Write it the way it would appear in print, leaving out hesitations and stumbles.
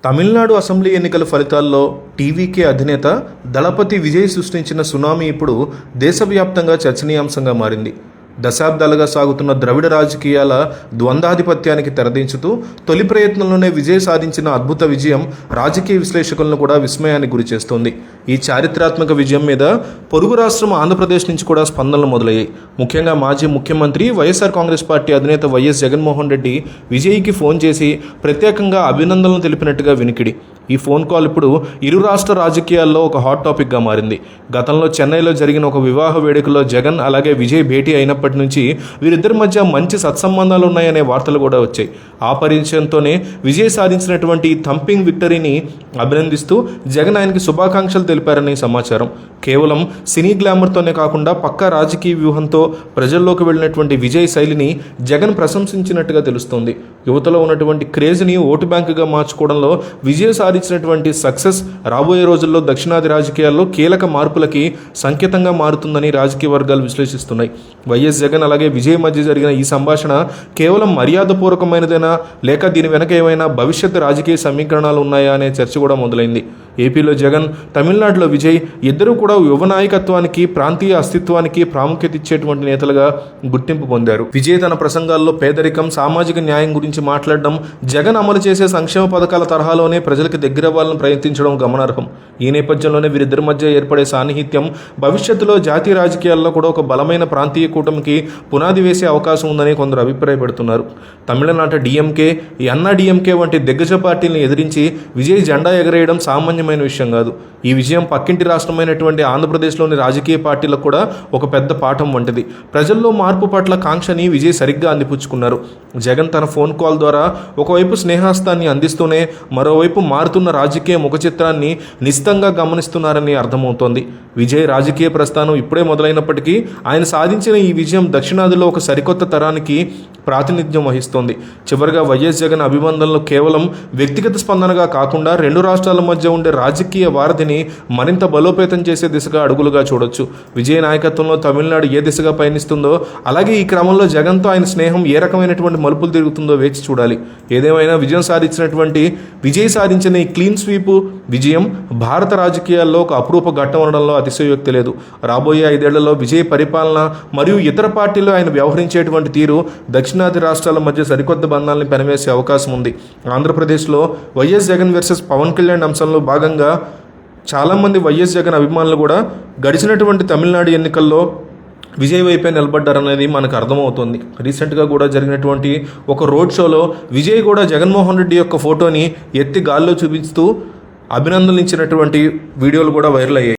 Tamil Nadu assembly ఎన్నికల ఫలితాల్లో TVK అధినేత దళపతి విజయ్ సృష్టించిన సునామీ ఇప్పుడు దేశవ్యాప్తంగా చర్చనీయాంశంగా మారింది. దశాబ్దాలుగా సాగుతున్న ద్రవిడ రాజకీయాల ద్వంద్వాధిపత్యానికి తెరదించుతూ తొలి ప్రయత్నంలోనే విజయ్ సాధించిన అద్భుత విజయం రాజకీయ విశ్లేషకులను కూడా విస్మయానికి గురిచేస్తోంది. ఈ చారిత్రాత్మక విజయం మీద పొరుగు రాష్ట్రం ఆంధ్రప్రదేశ్ నుంచి కూడా స్పందనలు మొదలయ్యాయి. ముఖ్యంగా మాజీ ముఖ్యమంత్రి వైఎస్ఆర్ కాంగ్రెస్ పార్టీ అధినేత వైఎస్ జగన్మోహన్ రెడ్డి విజయ్కి ఫోన్ చేసి ప్రత్యేకంగా అభినందనలు తెలిపినట్టుగా వినికిడి. ఈ ఫోన్ కాల్ ఇప్పుడు ఇరు రాష్ట్ర రాజకీయాల్లో ఒక హాట్ టాపిక్గా మారింది. గతంలో చెన్నైలో జరిగిన ఒక వివాహ వేడుకలో జగన్ అలాగే విజయ్ భేటీ అయినప్పటి నుంచి వీరిద్దరి మధ్య మంచి సత్సంబంధాలు ఉన్నాయనే వార్తలు కూడా వచ్చాయి. ఆ పరిచయంతోనే విజయ్ సాధించినటువంటి థంపింగ్ విక్టరీని అభినందిస్తూ జగన్ ఆయనకి శుభాకాంక్షలు తెలిపారని సమాచారం. కేవలం సినీ గ్లామర్తోనే కాకుండా పక్కా రాజకీయ వ్యూహంతో ప్రజల్లోకి వెళ్ళినటువంటి విజయ్ శైలిని జగన్ ప్రశంసించినట్టుగా తెలుస్తోంది. యువతలో ఉన్నటువంటి క్రేజ్ని ఓటు బ్యాంకుగా మార్చుకోవడంలో విజయ్ సాధించినటువంటి సక్సెస్ రాబోయే రోజుల్లో దక్షిణాది రాజకీయాల్లో కీలక మార్పులకి సంకేతంగా మారుతుందని రాజకీయ వర్గాలు విశ్లేషిస్తున్నాయి. వైఎస్ జగన్ అలాగే విజయ్ మధ్య జరిగిన ఈ సంభాషణ కేవలం మర్యాదపూర్వకమైనదేనా లేక దీని వెనక ఏమైనా భవిష్యత్ రాజకీయ సమీకరణాలు ఉన్నాయా అనే చర్చ కూడా మొదలైంది. ఏపీలో జగన్, తమిళనాడులో విజయ్ ఇద్దరూ కూడా యువ నాయకత్వానికి, ప్రాంతీయ అస్తిత్వానికి ప్రాముఖ్యత ఇచ్చేటువంటి నేతలుగా గుర్తింపు పొందారు. విజయ్ తన ప్రసంగాల్లో పేదరికం, సామాజిక న్యాయం గురించి మాట్లాడడం, జగన్ అమలు చేసే సంక్షేమ పథకాల తరహాలోనే ప్రజలకు దగ్గరవ్వాలని ప్రయత్నించడం గమనార్హం. ఈ నేపథ్యంలోనే వీరిద్దరి మధ్య ఏర్పడే సాన్నిహిత్యం భవిష్యత్తులో జాతీయ రాజకీయాల్లో కూడా ఒక బలమైన ప్రాంతీయ కూటమికి పునాది వేసే అవకాశం ఉందని కొందరు అభిప్రాయపడుతున్నారు. తమిళనాట డిఎంకే, అన్నా డిఎంకే వంటి దిగ్గజ పార్టీలను ఎదిరించి విజయ్ జెండా ఎగరేయడం సామాన్యమైన విషయం కాదు. ఈ విజయం పక్కింటి రాష్ట్రమైనటువంటి ఆంధ్రప్రదేశ్లోని రాజకీయ పార్టీలకు కూడా ఒక పెద్ద పాఠం వంటిది. ప్రజల్లో మార్పు పట్ల కాంక్షని విజయ్ సరిగ్గా అందిపుచ్చుకున్నారు. జగన్ తన ఫోన్ కాల్ ద్వారా ఒకవైపు స్నేహాస్తాన్ని అందిస్తూనే మరోవైపు మారుతున్న రాజకీయ ముఖ చిత్రాన్ని నిశితంగా గమనిస్తున్నారని అర్థమవుతోంది. విజయ్ రాజకీయ ప్రస్థానం ఇప్పుడే మొదలైనప్పటికీ ఆయన సాధించిన ఈ విజయం దక్షిణాదిలో ఒక సరికొత్త తరానికి ప్రాతినిధ్యం వహిస్తోంది. చివరిగా వైఎస్ జగన్ అభినందనలు కేవలం వ్యక్తిగత స్పందనగా కాకుండా రెండు రాష్ట్రాల మధ్య ఉండే రాజకీయ వారధిని మరింత బలోపేతం చేసే దిశగా అడుగులుగా చూడొచ్చు. విజయ్ నాయకత్వంలో తమిళనాడు ఏ దిశగా పయనిస్తుందో, అలాగే ఈ క్రమంలో జగన్తో ఆయన స్నేహం ఏ రకమైనటువంటి మలుపులు తిరుగుతుందో వేచి చూడాలి. ఏదేమైనా విజయం సాధించిన ఈ క్లీన్ స్వీప్ విజయం భారత రాజకీయాల్లో ఒక అపురూప ఘట్టం ఉండడంలో అతిశయోక్తి లేదు. రాబోయే 5 ఏళ్లలో విజయ్ పరిపాలన మరియు ఇతర పార్టీలు ఆయన వ్యవహరించేటువంటి తీరు దక్షిణాది రాష్ట్రాల మధ్య సరికొత్త బంధాలను పెనవేసే అవకాశం ఉంది. ఆంధ్రప్రదేశ్లో వైఎస్ జగన్ వర్సెస్ పవన్ కళ్యాణ్ అంశంలో భాగంగా చాలామంది వైఎస్ జగన్ అభిమానులు కూడా గడిచినటువంటి తమిళనాడు ఎన్నికల్లో విజయ్ వైపే నిలబడ్డారనేది మనకు అర్థమవుతుంది. రీసెంట్గా కూడా జరిగినటువంటి ఒక రోడ్ షోలో విజయ్ కూడా జగన్మోహన్ రెడ్డి యొక్క ఫోటోని ఎత్తి గాల్లో చూపిస్తూ అభినందనలు ఇచ్చినటువంటి వీడియోలు కూడా వైరల్ అయ్యాయి.